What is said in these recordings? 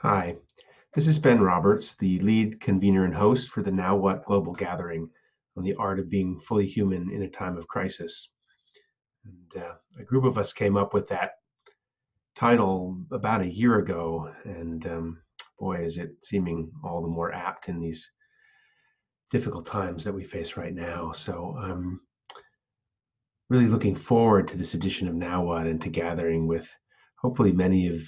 Hi, this is Ben Roberts, the lead convener and host for the Now What Global Gathering on the art of being fully human in a time of crisis. And a group of us came up with that title about a year ago, and boy, is it seeming all the more apt in these difficult times that we face right now. So I'm really looking forward to this edition of Now What and to gathering with hopefully many of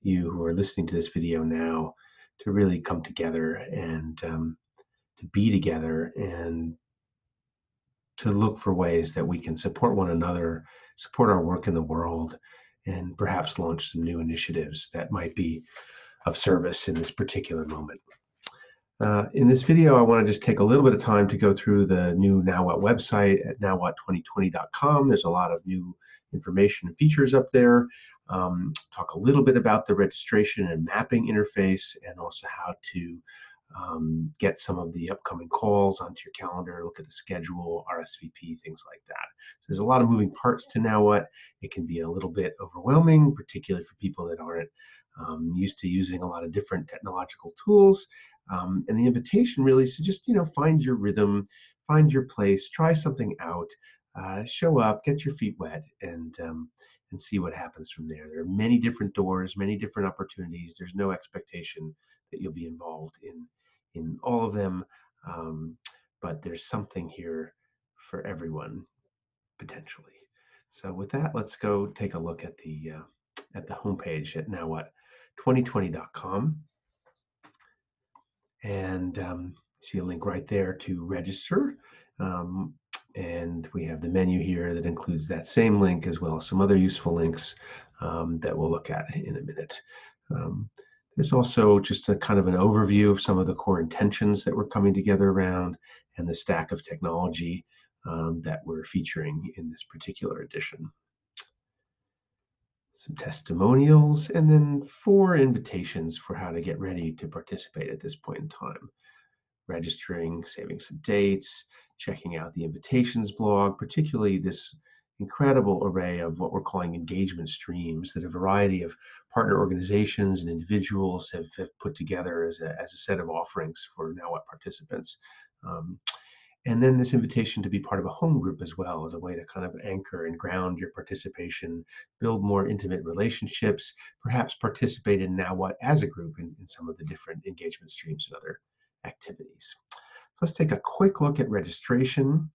you who are listening to this video now to really come together and to be together and to look for ways that we can support one another, support our work in the world, and perhaps launch some new initiatives that might be of service in this particular moment. In this video, I want to just take a little bit of time to go through the new Now What website at nowwhat2020.com. There's a lot of new information and features up there. Talk a little bit about the registration and mapping interface, and also how to get some of the upcoming calls onto your calendar, look at the schedule, RSVP, things like that. So there's a lot of moving parts to Now What. It can be a little bit overwhelming, particularly for people that aren't used to using a lot of different technological tools. And the invitation really is to just, find your rhythm, find your place, try something out, show up, get your feet wet, and see what happens from there. There are many different doors, many different opportunities. There's no expectation that you'll be involved in all of them, um, but there's something here for everyone potentially. So with that, let's go take a look at the homepage at nowwhat2020.com, and see a link right there to register. Um, and we have the menu here that includes that same link as well as some other useful links that we'll look at in a minute. Um, there's also just a kind of an overview of some of the core intentions that we're coming together around and the stack of technology that we're featuring in this particular edition. Some testimonials, and then 4 invitations for how to get ready to participate at this point in time. Registering, saving some dates, checking out the invitations blog, particularly this incredible array of what we're calling engagement streams that a variety of partner organizations and individuals have put together as a set of offerings for Now What participants. Um, and then this invitation to be part of a home group as well as a way to kind of anchor and ground your participation, build more intimate relationships, perhaps participate in Now What as a group in some of the different engagement streams and other activities. So let's take a quick look at registration.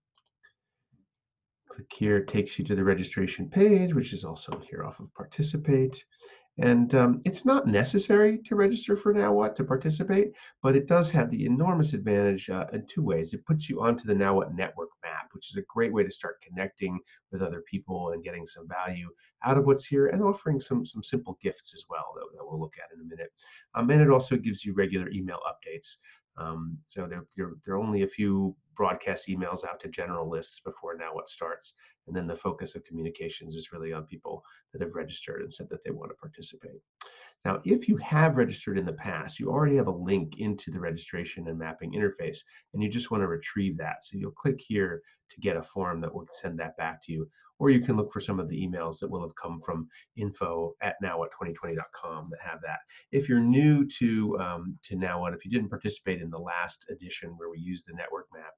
Click here, it takes you to the registration page, which is also here off of Participate. And it's not necessary to register for Now What to participate, but it does have the enormous advantage in 2 ways. It puts you onto the Now What network map, which is a great way to start connecting with other people and getting some value out of what's here, and offering some simple gifts as well that we'll look at in a minute. And it also gives you regular email updates. So there are only a few broadcast emails out to general lists before Now What starts, and then the focus of communications is really on people that have registered and said that they want to participate. Now, if you have registered in the past, you already have a link into the registration and mapping interface, and you just want to retrieve that. So you'll click here to get a form that will send that back to you, or you can look for some of the emails that will have come from info@nowwhat2020.com that have that. If you're new to Now What, if you didn't participate in the last edition where we used the network map,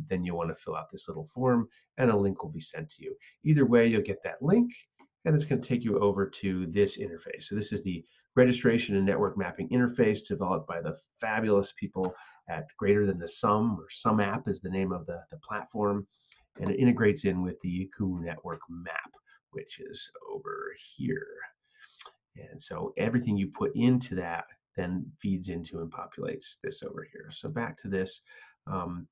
then you'll want to fill out this little form and a link will be sent to you. Either way, you'll get that link and it's going to take you over to this interface. So this is the registration and network mapping interface developed by the fabulous people at Greater Than the Sum, or SumApp is the name of the platform, and it integrates in with the Yakumo network map, which is over here. And so everything you put into that then feeds into and populates this over here. So back to this. Um,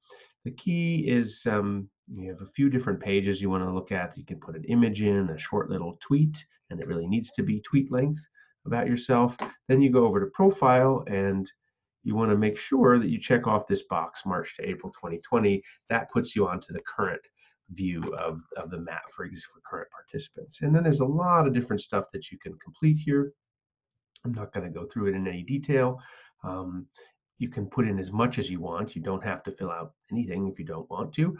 the key is you have a few different pages you want to look at. You can put an image in, a short little tweet, and it really needs to be tweet length about yourself. Then you go over to profile, and you want to make sure that you check off this box, March to April 2020. That puts you onto the current view of the map for current participants. And then there's a lot of different stuff that you can complete here. I'm not going to go through it in any detail. Um, You can put in as much as you want. You don't have to fill out anything if you don't want to.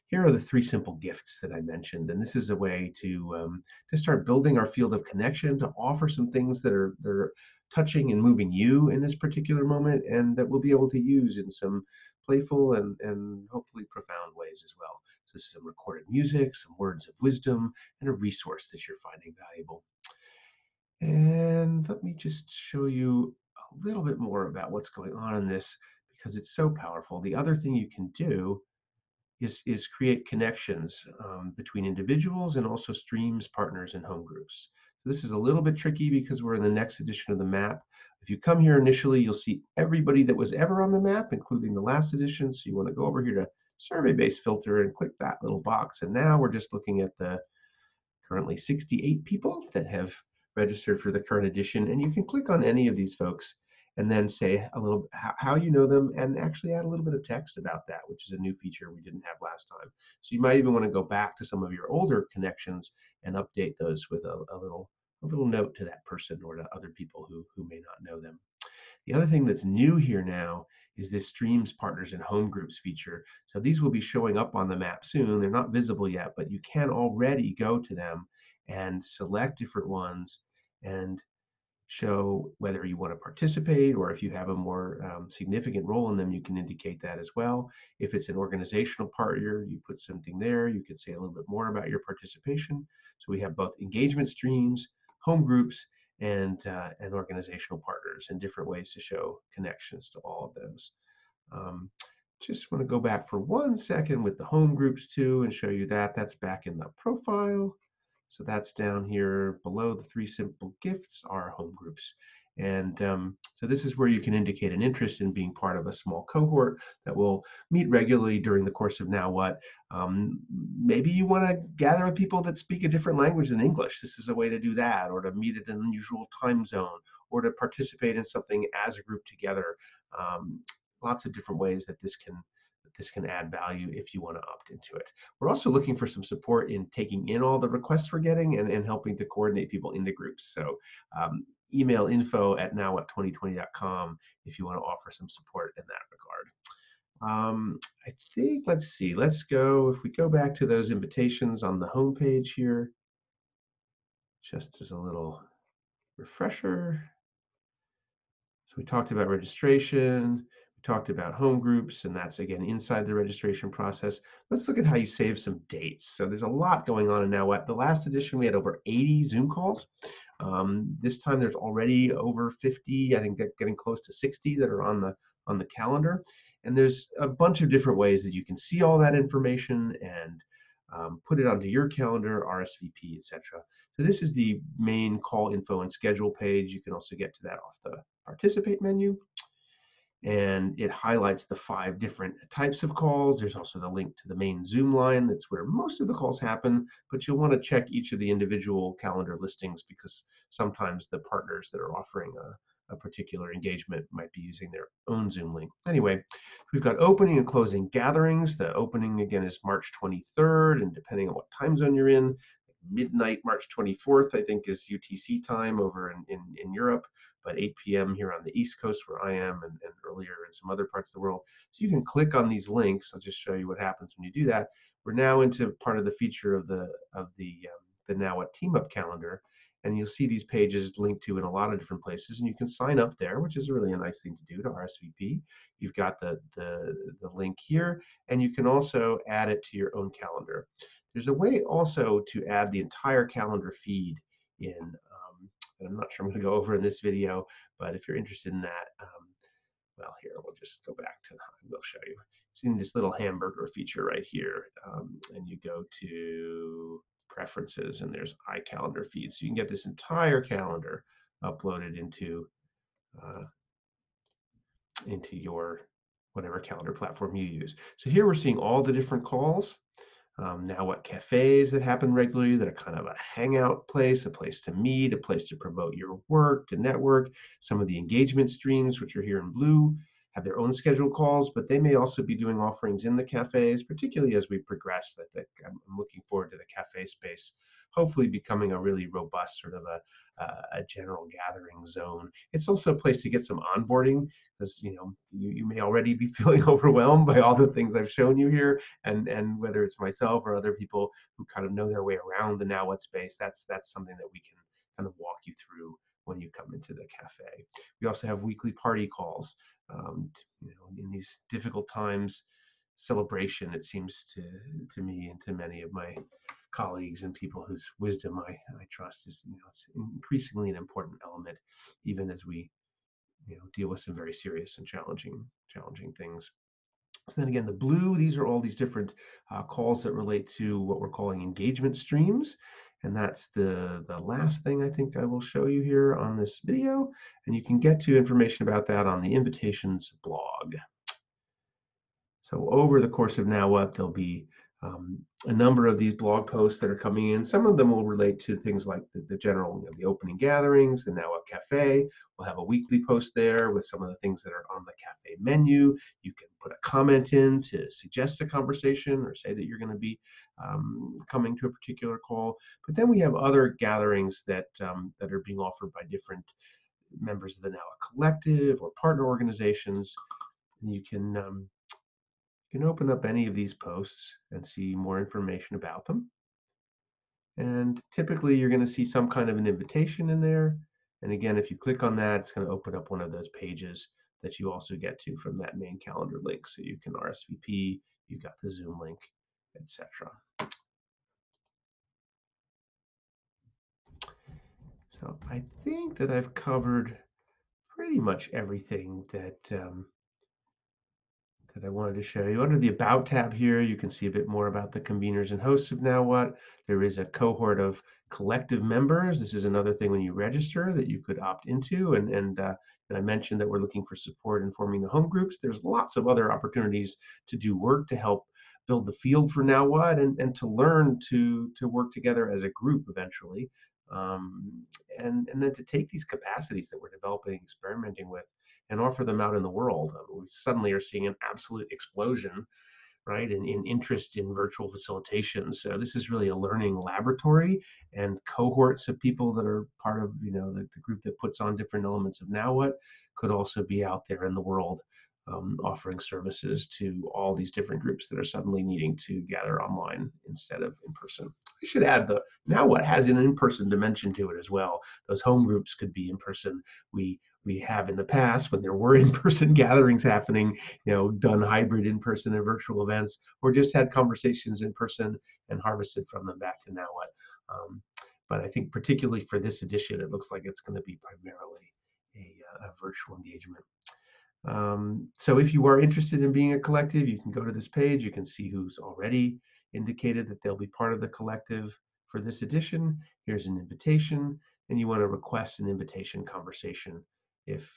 Here are the three simple gifts that I mentioned, and this is a way to start building our field of connection, to offer some things that are touching and moving you in this particular moment, and that we'll be able to use in some playful and hopefully profound ways as well. So this is some recorded music, some words of wisdom, and a resource that you're finding valuable. And let me just show you a little bit more about what's going on in this because it's so powerful. The other thing you can do is create connections between individuals and also streams, partners, and home groups. So this is a little bit tricky because we're in the next edition of the map. If you come here initially, you'll see everybody that was ever on the map, including the last edition. So you want to go over here to survey-based filter and click that little box. And now we're just looking at the currently 68 people that have registered for the current edition. And you can click on any of these folks and then say a little how you know them and actually add a little bit of text about that, which is a new feature we didn't have last time. So you might even want to go back to some of your older connections and update those with a little note to that person or to other people who may not know them. The other thing that's new here now is this streams, partners, and home groups feature. So these will be showing up on the map soon. They're not visible yet, but you can already go to them and select different ones and show whether you want to participate, or if you have a more significant role in them, you can indicate that as well. If it's an organizational partner, you put something there. You could say a little bit more about your participation. So we have both engagement streams, home groups, and organizational partners, and different ways to show connections to all of those. Um, just want to go back for 1 second with the home groups too and show you that. That's back in the profile. So that's down here below the three simple gifts are home groups. And so this is where you can indicate an interest in being part of a small cohort that will meet regularly during the course of Now What. Maybe you want to gather with people that speak a different language than English. This is a way to do that, or to meet at an unusual time zone, or to participate in something as a group together. Um, Lots of different ways that this can add value if you want to opt into it. We're also looking for some support in taking in all the requests we're getting and helping to coordinate people into groups. So email info@nowwhat2020.com if you want to offer some support in that regard. I think, let's see, if we go back to those invitations on the homepage here, just as a little refresher. So we talked about registration, we talked about home groups, and that's again inside the registration process. Let's look at how you save some dates. So there's a lot going on in Now What. The last edition, we had over 80 Zoom calls. This time there's already over 50, I think getting close to 60 that are on the calendar. And there's a bunch of different ways that you can see all that information and put it onto your calendar, RSVP, etc. So this is the main call info and schedule page. You can also get to that off the participate menu. And it highlights the 5 different types of calls. There's also the link to the main Zoom line. That's where most of the calls happen, but you'll want to check each of the individual calendar listings because sometimes the partners that are offering a particular engagement might be using their own Zoom link. Anyway, we've got opening and closing gatherings. The opening again is March 23rd, and depending on what time zone you're in, midnight March 24th, I think, is UTC time over in Europe, but 8 p.m. here on the East Coast where I am, and earlier in some other parts of the world. So you can click on these links. I'll just show you what happens when you do that. We're now into part of the feature of the Now What Team Up calendar, and you'll see these pages linked to in a lot of different places, and you can sign up there, which is really a nice thing to do, to RSVP. You've got the link here, and you can also add it to your own calendar. There's a way also to add the entire calendar feed in, and I'm not sure I'm going to go over in this video, but if you're interested in that, well, here, we'll just go back to, we'll show you. It's in this little hamburger feature right here, and you go to preferences, and there's iCalendar feed. So you can get this entire calendar uploaded into your whatever calendar platform you use. So here we're seeing all the different calls. Now What cafes that happen regularly, that are kind of a hangout place, a place to meet, a place to promote your work, to network. Some of the engagement streams, which are here in blue, have their own scheduled calls, but they may also be doing offerings in the cafes, particularly as we progress. That I'm looking forward to the cafe space hopefully becoming a really robust sort of a general gathering zone. It's also a place to get some onboarding because you may already be feeling overwhelmed by all the things I've shown you here, and whether it's myself or other people who kind of know their way around the Now What space, that's something that we can kind of walk you through when you come into the cafe. We also have weekly party calls. In these difficult times, celebration, it seems to me and to many of my colleagues and people whose wisdom I trust is it's increasingly an important element, even as we deal with some very serious and challenging things. So then again, the blue, these are all these different calls that relate to what we're calling engagement streams. And that's the last thing I think I will show you here on this video. And you can get to information about that on the invitations blog. So over the course of Now What, there'll be a number of these blog posts that are coming in. Some of them will relate to things like the general, the opening gatherings, the Now What Cafe. We'll have a weekly post there with some of the things that are on the cafe menu. You can put a comment in to suggest a conversation or say that you're going to be coming to a particular call. But then we have other gatherings that that are being offered by different members of the Now What Collective or partner organizations. And you can open up any of these posts and see more information about them. And typically you're going to see some kind of an invitation in there. And again, if you click on that, it's going to open up one of those pages that you also get to from that main calendar link. So you can RSVP, you've got the Zoom link, etc. So I think that I've covered pretty much everything that I wanted to show you. Under the About tab here, you can see a bit more about the conveners and hosts of Now What. There is a cohort of collective members. This is another thing when you register that you could opt into. And I mentioned that we're looking for support in forming the home groups. There's lots of other opportunities to do work to help build the field for Now What and to learn to work together as a group eventually. And then to take these capacities that we're developing, experimenting with, and offer them out in the world. We suddenly are seeing an absolute explosion, right, in interest in virtual facilitation. So this is really a learning laboratory, and cohorts of people that are part of the group that puts on different elements of Now What could also be out there in the world offering services to all these different groups that are suddenly needing to gather online instead of in person. I should add the Now What has an in-person dimension to it as well. Those home groups could be in person. We have in the past, when there were in-person gatherings happening, done hybrid in-person and virtual events, or just had conversations in person and harvested from them back to Now What. But I think particularly for this edition, it looks like it's going to be primarily a virtual engagement. So if you are interested in being a collective, you can go to this page. You can see who's already indicated that they'll be part of the collective for this edition. Here's an invitation, and you want to request an invitation conversation if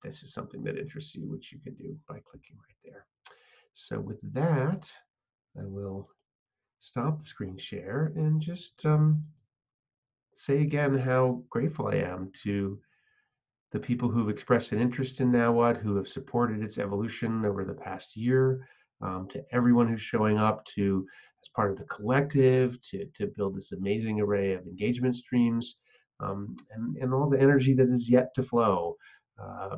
this is something that interests you, which you can do by clicking right there. So with that, I will stop the screen share and just say again how grateful I am to the people who've expressed an interest in Now What, who have supported its evolution over the past year, to everyone who's showing up to as part of the collective to build this amazing array of engagement streams, and all the energy that is yet to flow.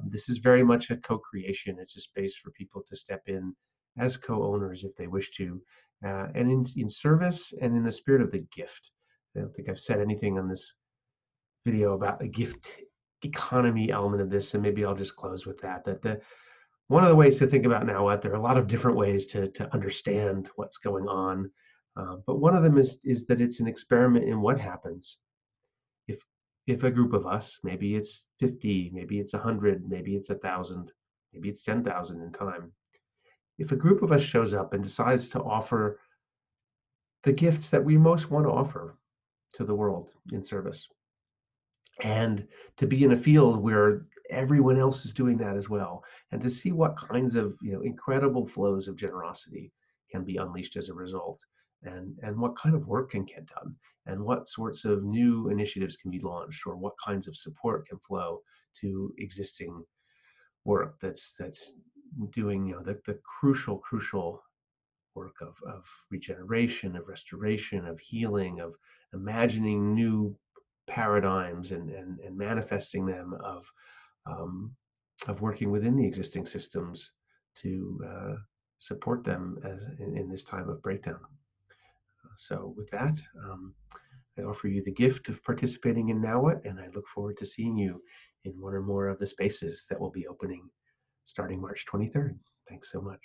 This is very much a co-creation. It's a space for people to step in as co-owners if they wish to, and in service and in the spirit of the gift. I don't think I've said anything on this video about the gift economy element of this, and maybe I'll just close with that. One of the ways to think about Now What, there are a lot of different ways to understand what's going on, but one of them is that it's an experiment in what happens if a group of us, maybe it's 50, maybe it's 100, maybe it's 1,000, maybe it's 10,000 in time. If a group of us shows up and decides to offer the gifts that we most want to offer to the world in service, and to be in a field where everyone else is doing that as well, and to see what kinds of incredible flows of generosity can be unleashed as a result, and what kind of work can get done, and what sorts of new initiatives can be launched, or what kinds of support can flow to existing work that's doing the crucial work of regeneration, of restoration, of healing, of imagining new paradigms and manifesting them, um, of working within the existing systems to support them as in this time of breakdown. So with that, I offer you the gift of participating in Now What, and I look forward to seeing you in one or more of the spaces that will be opening starting March 23rd. Thanks so much.